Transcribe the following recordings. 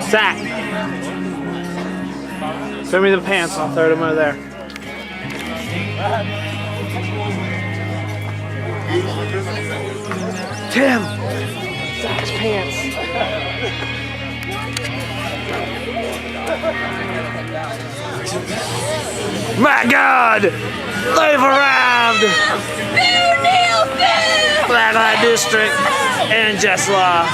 Sack. Throw me the pants, I'll throw them over there. Tim! Sack's pants. My God! They've arrived! Blacklight District and Jess Law.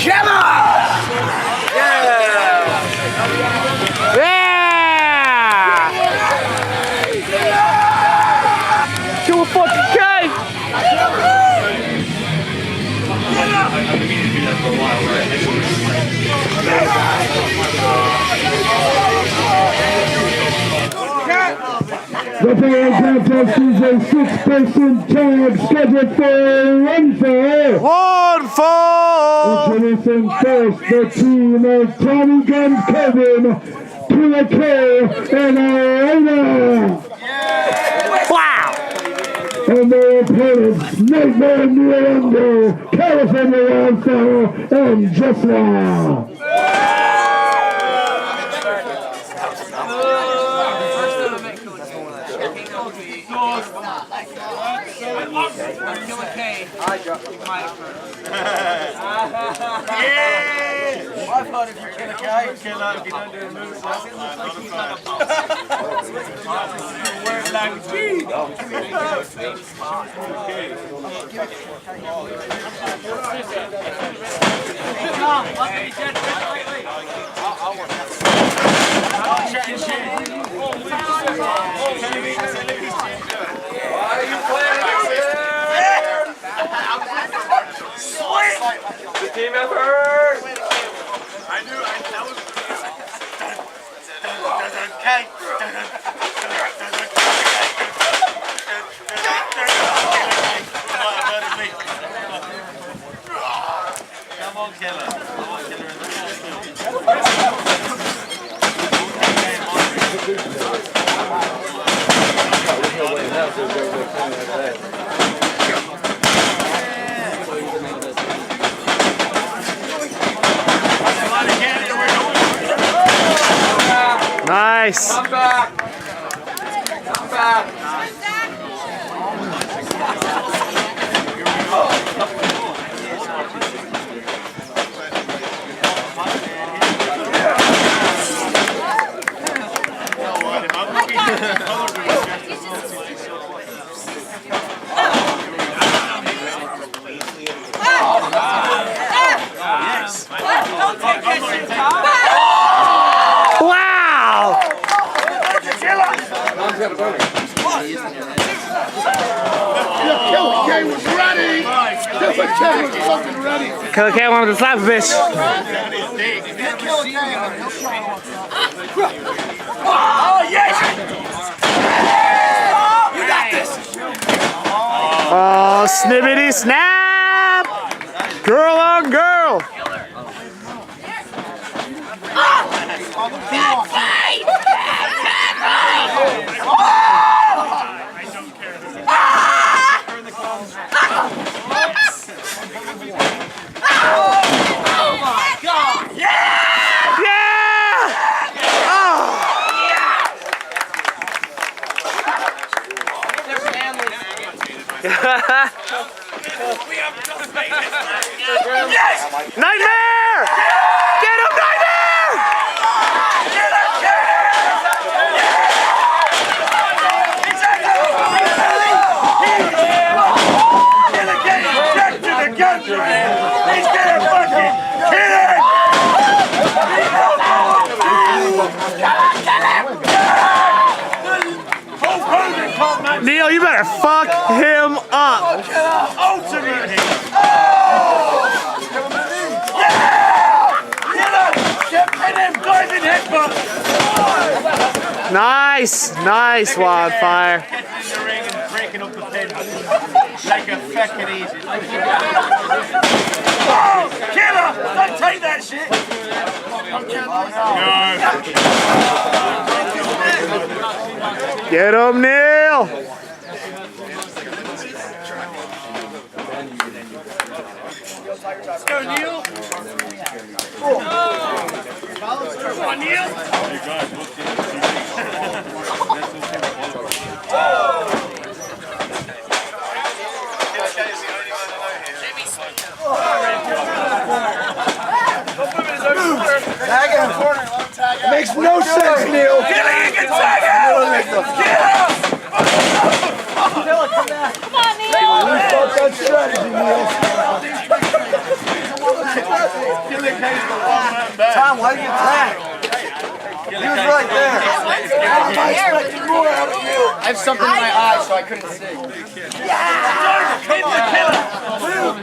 Killa! Yeah! Kill a fucking K! The following contest is a six-person tag scheduled for Wildfire. Introducing first the team of Tommy Gunz, Kevin, Killa K, and Arieda. Wow! And their opponents, Nightmare Miranda, California Wildfire, and Jess. Killa K. I might have heard. Yeah! I thought if you kill a guy, kill out if you don't do a move. It looks like he's like a boss. Word language. I'll work that. Chatting shit. Why are you playing like this? Sweet! The team effort! I knew, that was... Okay. Come on, Killa. Come on, Killa. Nice! Come back! Come back! Don't take that shit, Tom! Wow! Killa K was ready! Killa K was fucking ready! Killa K wanted to slap a bitch. Oh, yes! You got this! Oh, snippity snap! Girl on girl! Bad fight! Bad fight! Oh my God! Yeah! Yeah! Oh! Yes! Nightmare! Get him, Nightmare! Get him! Neil, you better fuck him up. Ultimate. Nice, nice, Wildfire. Getting in the ring and breaking up the pin like a fucking easy. Oh, Killa! Don't take that shit! No. Get him, Neil. Let's go, Neil. Come on, Neil. It makes no sense, Neil. Killa, you can tag out! Killa! Come on, Neil! We fucked that strategy, Neil. Tom, why did you tag? He was right there. I have something in my eye, so I couldn't see. Hit the Killa!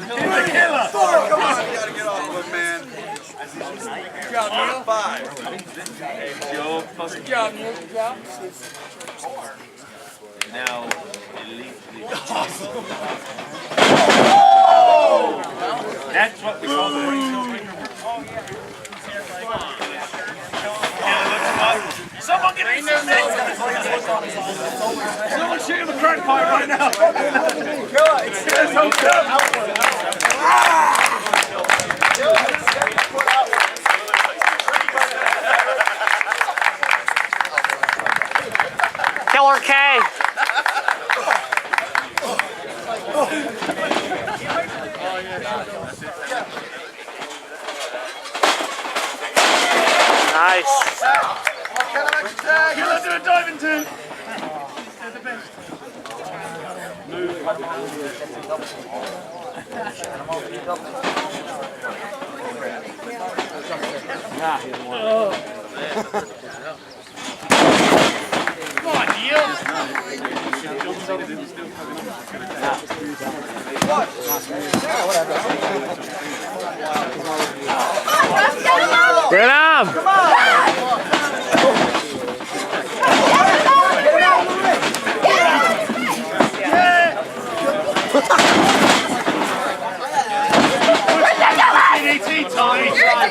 Hit the Killa! Come on. You gotta get off of him, man. Good job, Neil. 5. Good job, Neil. Good job. Now, elite. That's what we call the someone get in there, someone shoot him a crack pipe right now. It's so tough. Killer K. Nice. Killa, do a diving turn. Come on, Neil. Get him!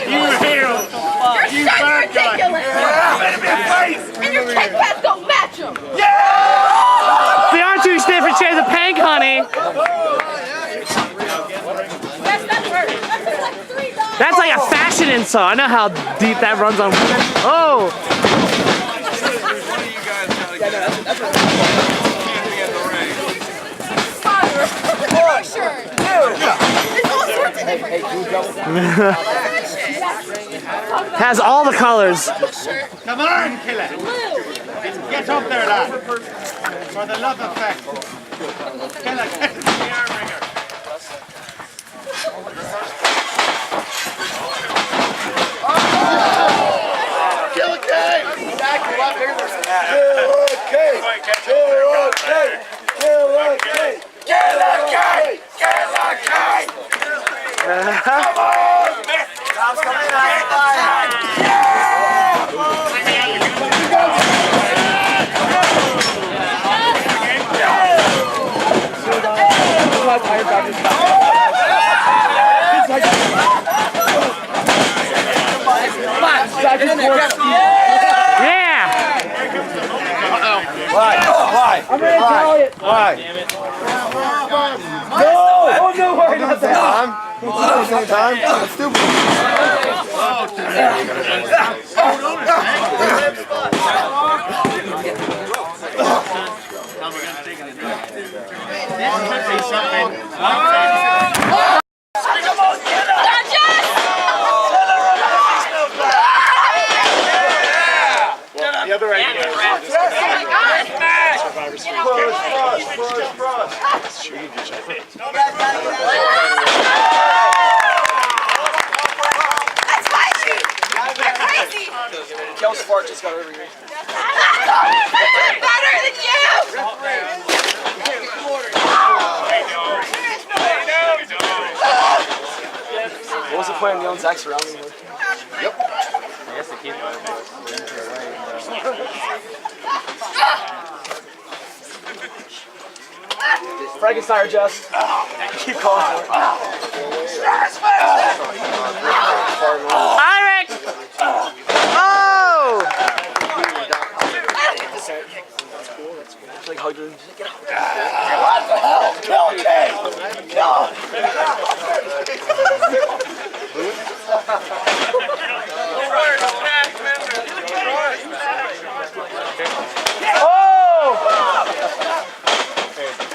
You hero! You bad guy! And your kick pads don't match them! They aren't too stiff and shades of pink, honey. That's not hurt. That's like $3. That's like a fashion insult. I know how deep that runs on. Oh! Shirt. There's all sorts of different colors. Has all the colors. Come on, Killa! Get up there, lad! For the love of fact. Killa, get the arm ringer. Killa K! Exactly, a lot bigger than that. Killa K! Killa K! Killa K! Killa K! Killa K! Come on! Tom's coming out. Yeah! Why? I'm ready to tell it. Why? No! Oh, no, worry about that. Time. That's stupid. The other idea. That's spicy! You're crazy! Kel's fart just got over here. Better than you! way I'm yelling Zach surrounding me. Yep. I guess the key Frankenstein or Jess? Keep calling for it. Eric! Oh! She like hugged her and she's like, get out. What the hell? Kill King! Kill! Oh!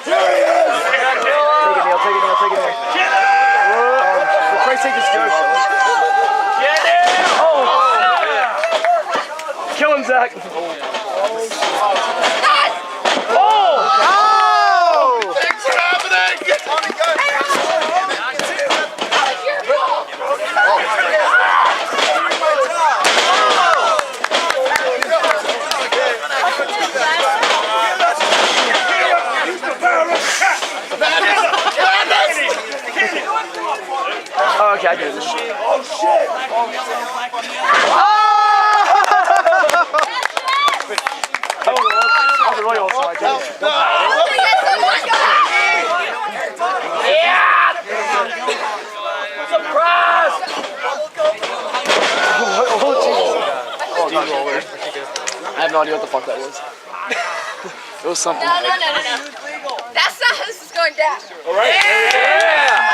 Here he is! Take it, Neil. For Christ's sake, just go. Oh! Kill him, Zach. Oh! Thanks for happening! Oh, okay, I did it. Oh shit! Oh, the royal, so I did it. Surprise! Oh, Jesus. Oh, God, roller. I have no idea what the fuck that was. It was something. No. That's not how this is going down. All right. Yeah!